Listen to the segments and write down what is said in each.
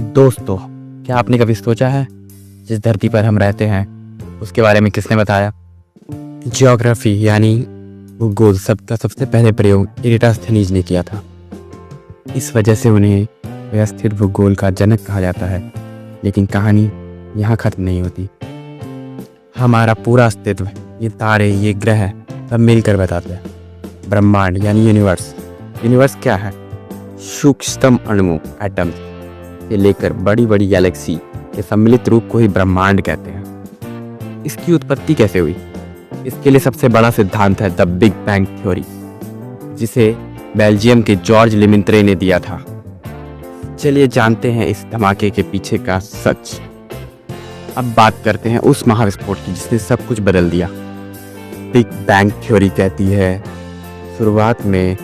दोस्तों, क्या आपने कभी सोचा है जिस धरती पर हम रहते हैं उसके बारे में किसने बताया? ज्योग्राफी यानी भूगोल शब्द का सबसे पहले प्रयोग इराटोस्थेनीज ने किया था। इस वजह से उन्हें व्यवस्थित भूगोल का जनक कहा जाता है। लेकिन कहानी यहाँ खत्म नहीं होती। हमारा पूरा अस्तित्व, ये तारे, ये ग्रह सब मिलकर बताते हैं ब्रह्मांड यानी यूनिवर्स। यूनिवर्स क्या है? सूक्ष्मतम अणु एटम से लेकर बड़ी बड़ी गैलेक्सी के सम्मिलित रूप को ही ब्रह्मांड कहते हैं। इसकी उत्पत्ति कैसे हुई? इसके लिए सबसे बड़ा सिद्धांत है द बिग बैंग थ्योरी, जिसे बेल्जियम के जॉर्ज लिमिंत्रे ने दिया था। चलिए जानते हैं इस धमाके के पीछे का सच। अब बात करते हैं उस महाविस्फोट की जिसने सब कुछ बदल दिया। बिग बैंग थ्योरी कहती है शुरुआत में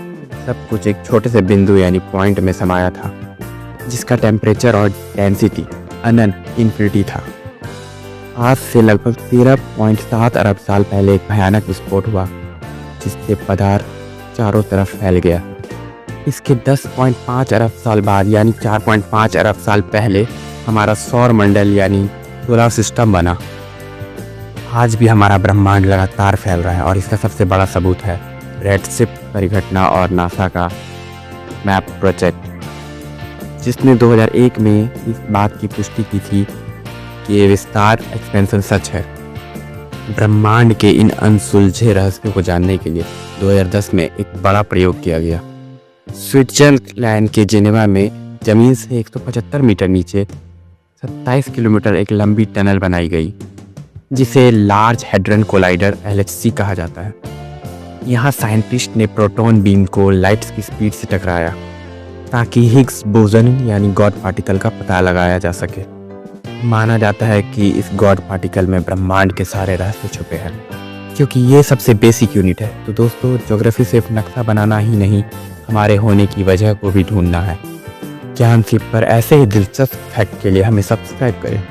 सब कुछ एक छोटे से बिंदु यानी पॉइंट में समाया था, जिसका टेम्परेचर और डेंसिटी अनंत इन्फिनिटी था। आज से लगभग 13.7 अरब साल पहले एक भयानक विस्फोट हुआ, जिससे पदार्थ चारों तरफ फैल गया। इसके 10.5 अरब साल बाद यानी 4.5 अरब साल पहले हमारा सौर मंडल यानी सोलर सिस्टम बना। आज भी हमारा ब्रह्मांड लगातार फैल रहा है और इसका सबसे बड़ा सबूत है रेडशिफ्ट परिघटना और नासा का मैप प्रोजेक्ट, जिसने 2001 में इस बात की पुष्टि की थी कि ये विस्तार एक्सपेंशन सच है। ब्रह्मांड के इन अनसुलझे रहस्यों को जानने के लिए 2010 में एक बड़ा प्रयोग किया गया। स्विट्जरलैंड के जेनेवा में जमीन से 175 मीटर नीचे 27 किलोमीटर एक लंबी टनल बनाई गई, जिसे लार्ज हैड्रन कोलाइडर LHC कहा जाता है। यहाँ साइंटिस्ट ने प्रोटॉन बीम को लाइट की स्पीड से टकराया ताकि हिग्स बोसन यानी गॉड पार्टिकल का पता लगाया जा सके। माना जाता है कि इस गॉड पार्टिकल में ब्रह्मांड के सारे रहस्य छुपे हैं, क्योंकि ये सबसे बेसिक यूनिट है। तो दोस्तों, ज्योग्राफी सिर्फ नक्शा बनाना ही नहीं, हमारे होने की वजह को भी ढूंढना है। ज्ञान सिप पर ऐसे ही दिलचस्प फैक्ट के लिए हमें सब्सक्राइब करें।